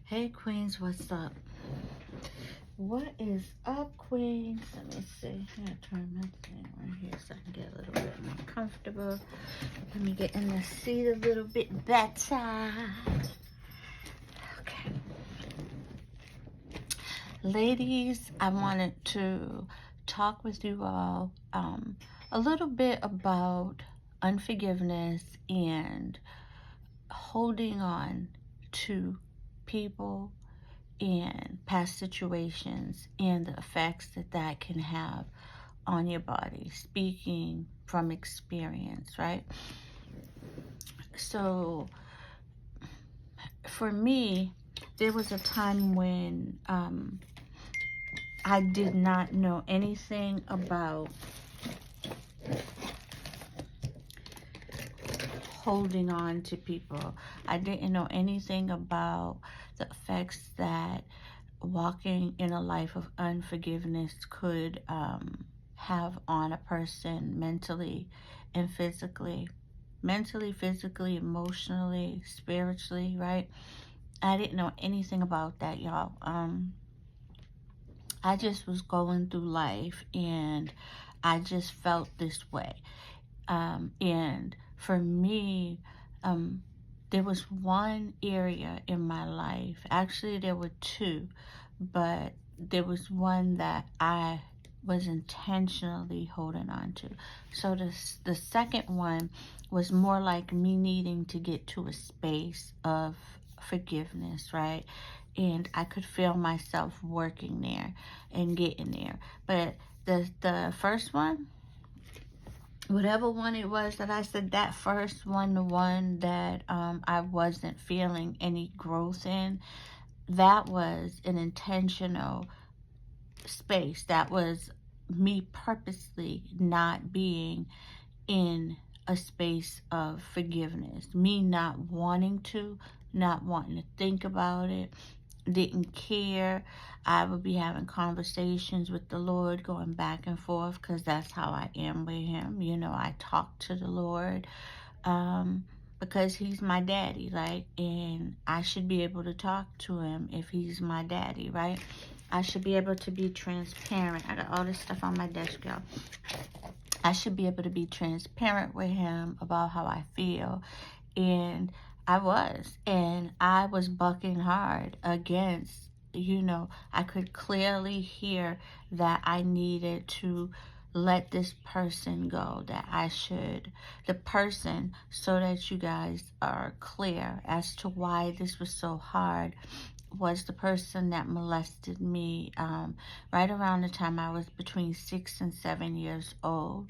Hey Queens, what's up? What is up, Queens? Let me see. I'm gonna turn my thing right here so I can get a little bit more comfortable. Let me get in the seat a little bit better. Okay. Ladies, I wanted to talk with you all a little bit about unforgiveness and holding on to people and past situations and the effects that that can have on your body, speaking from experience, right? So for me, there was a time when I did not know anything about holding on to people. I didn't know anything about the effects that walking in a life of unforgiveness could have on a person mentally and physically. Mentally, physically, emotionally, spiritually, right? I didn't know anything about that, y'all. I just was going through life and I just felt this way. And for me, there was one area in my life, actually, there were two, but there was one that I was intentionally holding on to. So the second one was more like me needing to get to a space of forgiveness, right? And I could feel myself working there and getting there. But the first one, whatever one it was that I said, that first one, the one that I wasn't feeling any growth in, that was an intentional space. That was me purposely not being in a space of forgiveness, me not wanting to, not wanting to think about it, didn't care. I would be having conversations with the Lord, going back and forth, because that's how I am with him. You know, I talk to the Lord because he's my daddy, right? And I should be able to talk to him if he's my daddy, right? I should be able to be transparent. I got all this stuff on my desk, y'all. I should be able to be transparent with him about how I feel. And I was bucking hard against, I could clearly hear that I needed to let this person go, the person, so that you guys are clear as to why this was so hard, was the person that molested me right around the time I was between 6 and 7 years old.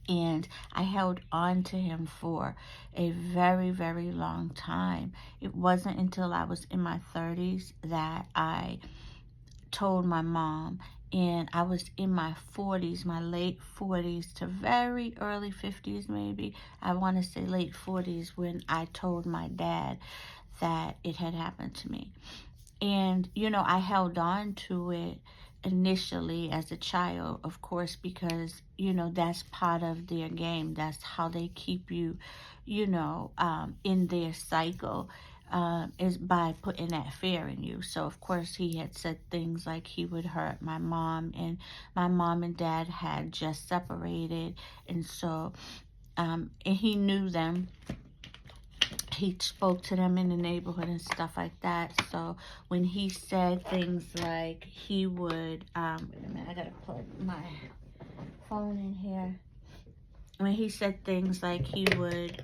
And I held on to him for a very, very long time. It wasn't until I was in my 30s that I told my mom, and I was in my 40s, my late 40s to very early 50s maybe. I want to say late 40s when I told my dad that it had happened to me. And, I held on to it initially as a child, of course, because, that's part of their game. That's how they keep you, in their cycle, is by putting that fear in you. So, of course, he had said things like he would hurt my mom, and my mom and dad had just separated. And so, and he knew them. He spoke to them in the neighborhood and stuff like that. So when he said things like he would, wait a minute, I gotta plug my phone in here. When he said things like he would,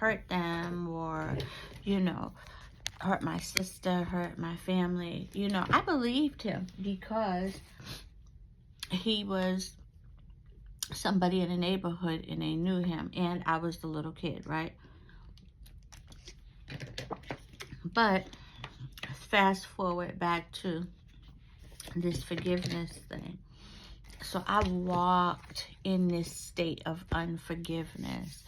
hurt them, or, hurt my sister, hurt my family, I believed him because he was somebody in the neighborhood and they knew him, and I was the little kid, right? But fast forward back to this forgiveness thing. So I walked in this state of unforgiveness.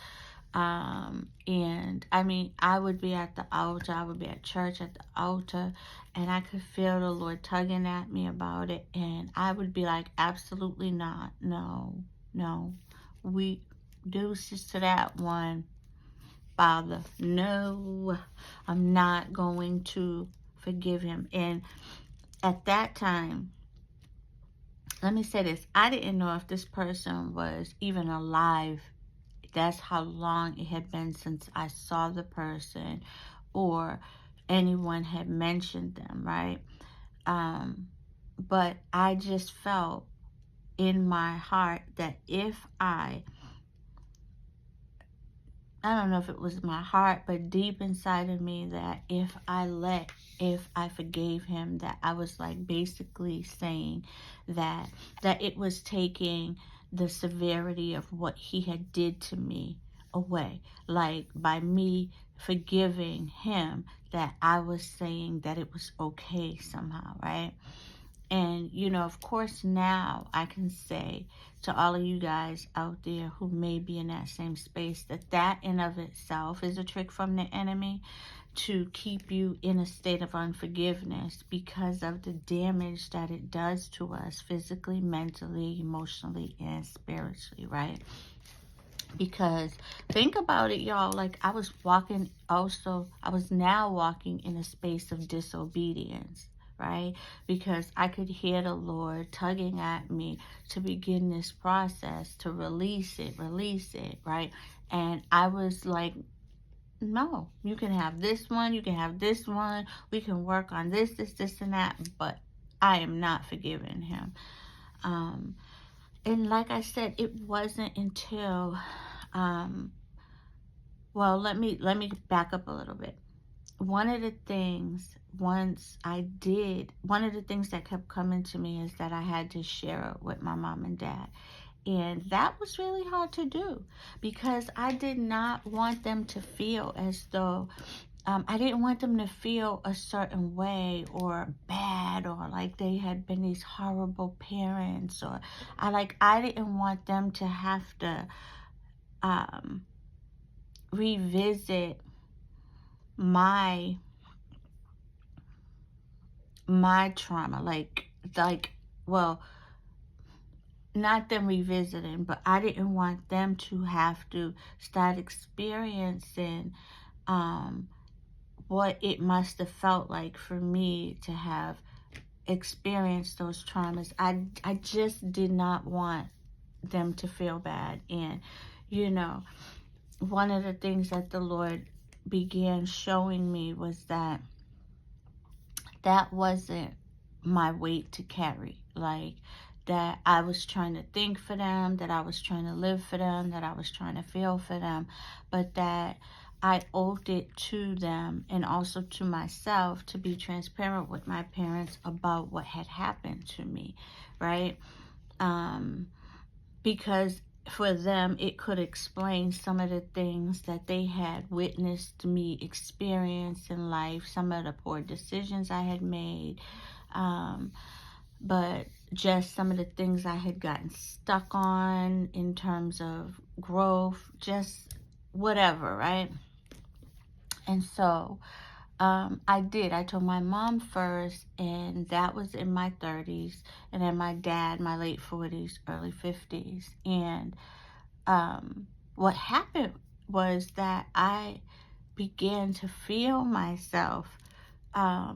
And I mean, I would be at the altar, I would be at church at the altar, and I could feel the Lord tugging at me about it. And I would be like, absolutely not. No, we deuces to that one. Father, no, I'm not going to forgive him. And at that time, let me say this, I didn't know if this person was even alive. That's how long it had been since I saw the person or anyone had mentioned them, right? But I just felt in my heart that if I don't know if it was my heart, but deep inside of me, that if I forgave him, that I was like basically saying that it was taking the severity of what he had did to me away. Like by me forgiving him, that I was saying that it was okay somehow, right? And, of course, now I can say to all of you guys out there who may be in that same space that in of itself is a trick from the enemy to keep you in a state of unforgiveness because of the damage that it does to us physically, mentally, emotionally, and spiritually, right? Because think about it, y'all, like I was now walking in a space of disobedience, right? Because I could hear the Lord tugging at me to begin this process, to release it, right? And I was like, no, you can have this one, you can have this one, we can work on this, and that, but I am not forgiving him. And like I said, it wasn't until well, let me back up a little bit. One of the things that kept coming to me is that I had to share it with my mom and dad. And that was really hard to do because I did not want them to feel as though I didn't want them to feel a certain way or bad or like they had been these horrible parents, or I didn't want them to have to revisit my trauma, well, not them revisiting, but I didn't want them to have to start experiencing what it must have felt like for me to have experienced those traumas. I just did not want them to feel bad. And one of the things that the Lord began showing me was that wasn't my weight to carry. Like that I was trying to think for them, that I was trying to live for them, that I was trying to feel for them, but that I owed it to them and also to myself to be transparent with my parents about what had happened to me, right? Because for them, it could explain some of the things that they had witnessed me experience in life, some of the poor decisions I had made, but just some of the things I had gotten stuck on in terms of growth, just whatever, right? And so I told my mom first, and that was in my 30s, and then my dad, my late 40s, early 50s. And what happened was that I began to feel myself, a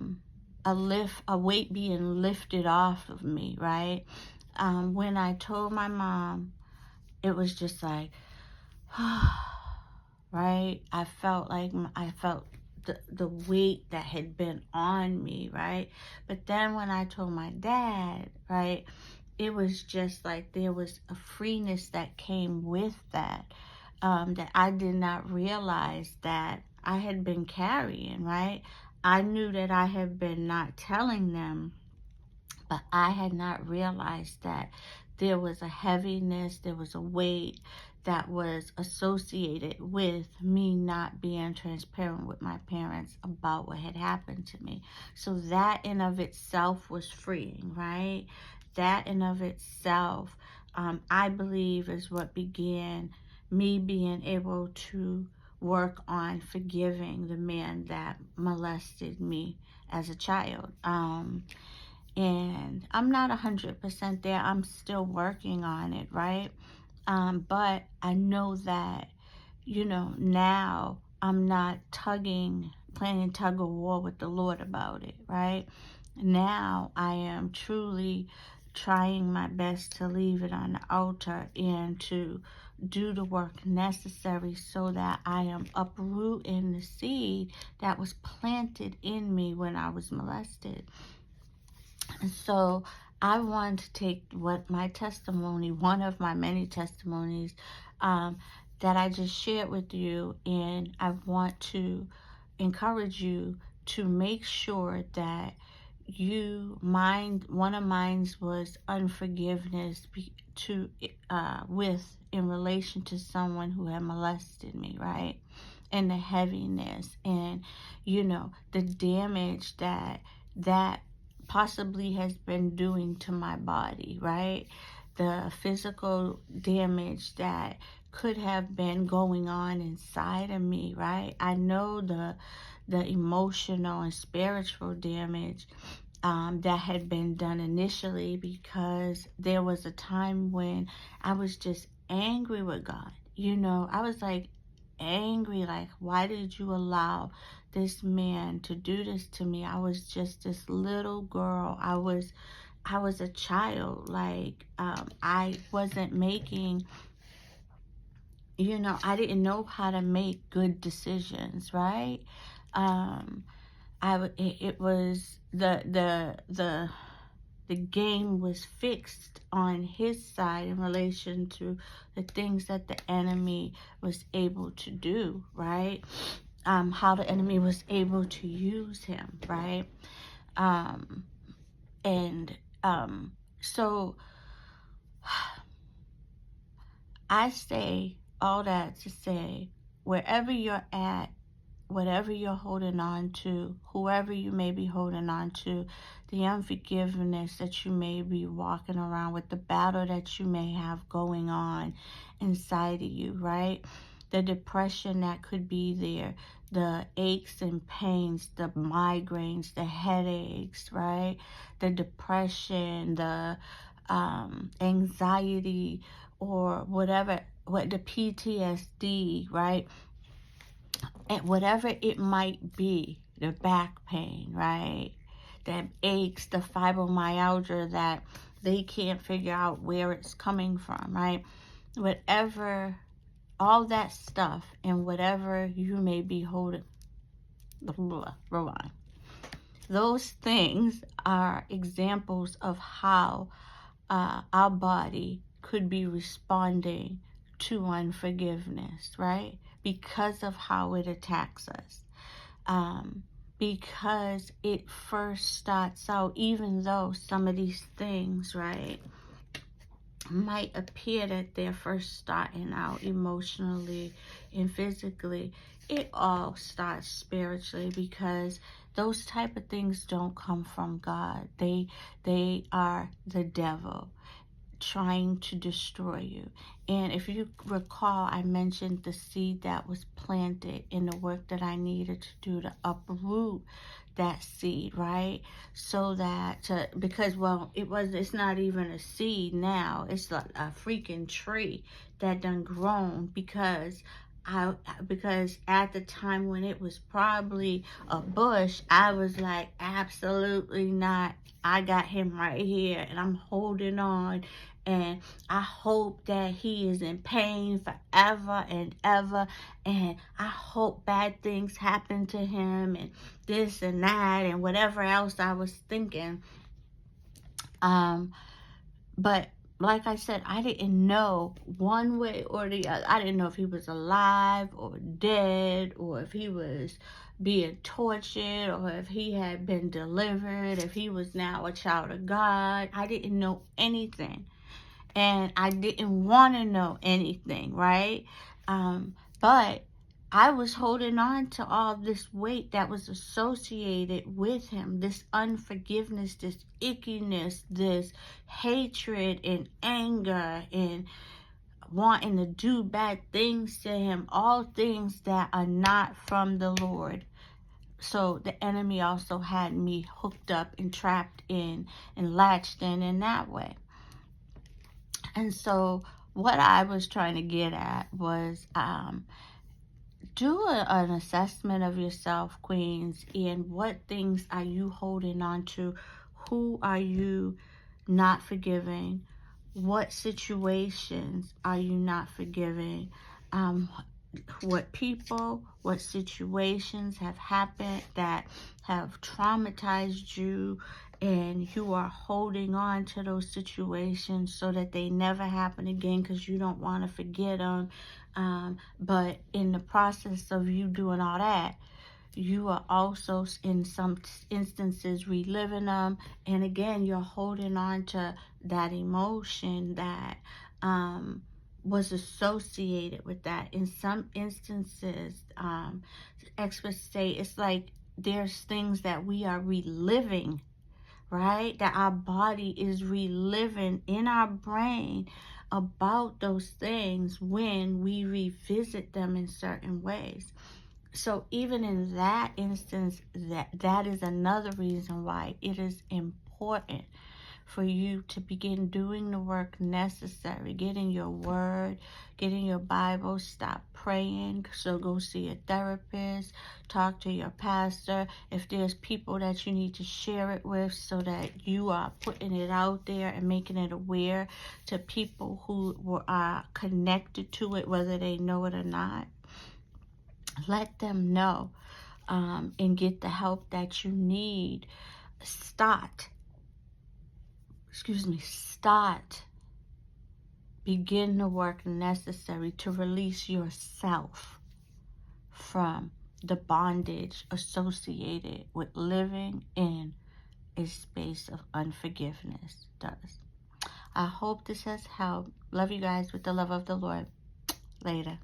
weight being lifted off of me, right? When I told my mom, it was just like, right? I felt the weight that had been on me, right? But then when I told my dad, right, it was just like there was a freeness that came with that, that I did not realize that I had been carrying, right? I knew that I had been not telling them, but I had not realized that there was a heaviness, there was a weight that was associated with me not being transparent with my parents about what had happened to me. So that in of itself was freeing, right? That in of itself, I believe, is what began me being able to work on forgiving the man that molested me as a child. And I'm not 100% there. I'm still working on it, right? But I know that, now I'm not playing tug of war with the Lord about it, right? Now I am truly trying my best to leave it on the altar and to do the work necessary so that I am uprooting the seed that was planted in me when I was molested. And so I want to take what my testimony, one of my many testimonies, that I just shared with you, and I want to encourage you to make sure that one of mine was unforgiveness in relation to someone who had molested me, right? And the heaviness and the damage that possibly has been doing to my body, right? The physical damage that could have been going on inside of me, right? I know the emotional and spiritual damage that had been done initially, because there was a time when I was just angry with God. I was like angry, like, why did you allow this man to do this to me? I was just this little girl. I was a child. Like, I wasn't making, I didn't know how to make good decisions, right? It was the game was fixed on his side in relation to the things that the enemy was able to do, right? How the enemy was able to use him, right? So I say all that to say, wherever you're at, whatever you're holding on to, whoever you may be holding on to, the unforgiveness that you may be walking around with, the battle that you may have going on inside of you, right? The depression that could be there, the aches and pains, the migraines, the headaches, right? The depression, the anxiety, or whatever, the PTSD, right? And whatever it might be, the back pain, right? The aches, the fibromyalgia that they can't figure out where it's coming from, right? Whatever, all that stuff, and whatever you may be holding, those things are examples of how our body could be responding to unforgiveness, right? Because of how it attacks us. Because it first starts out, even though some of these things, right, might appear that they're first starting out emotionally and physically, it all starts spiritually, because those type of things don't come from God. They are the devil trying to destroy you. And if you recall, I mentioned the seed that was planted in the work that I needed to do to uproot that seed, right? So that because it's not even a seed now, it's a freaking tree that done grown, because at the time when it was probably a bush, I was like, absolutely not. I got him right here, and I'm holding on, and I hope that he is in pain forever and ever, and I hope bad things happen to him, and this and that, and whatever else I was thinking. But like I said, I didn't know one way or the other. I didn't know if he was alive or dead, or if he was being tortured, or if he had been delivered, if he was now a child of God. I didn't know anything. And I didn't want to know anything, right? But I was holding on to all this weight that was associated with him, this unforgiveness, this ickiness, this hatred and anger and wanting to do bad things to him, all things that are not from the Lord. So the enemy also had me hooked up and trapped in and latched in that way. And so what I was trying to get at was do an assessment of yourself, Queens, and what things are you holding on to? Who are you not forgiving? What situations are you not forgiving? Um, what people, what situations have happened that have traumatized you, and you are holding on to those situations so that they never happen again because you don't want to forget them. But in the process of you doing all that, you are also in some instances reliving them, and again you're holding on to that emotion that was associated with that. In some instances, experts say it's like there's things that we are reliving, right? That our body is reliving in our brain about those things when we revisit them in certain ways. So even in that instance, that is another reason why it is important for you to begin doing the work necessary, getting your word, getting your Bible, stop praying, so go see a therapist, talk to your pastor. If there's people that you need to share it with so that you are putting it out there and making it aware to people who are connected to it, whether they know it or not, let them know, and get the help that you need. Start begin the work necessary to release yourself from the bondage associated with living in a space of unforgiveness does. I hope this has helped. Love you guys with the love of the Lord. Later.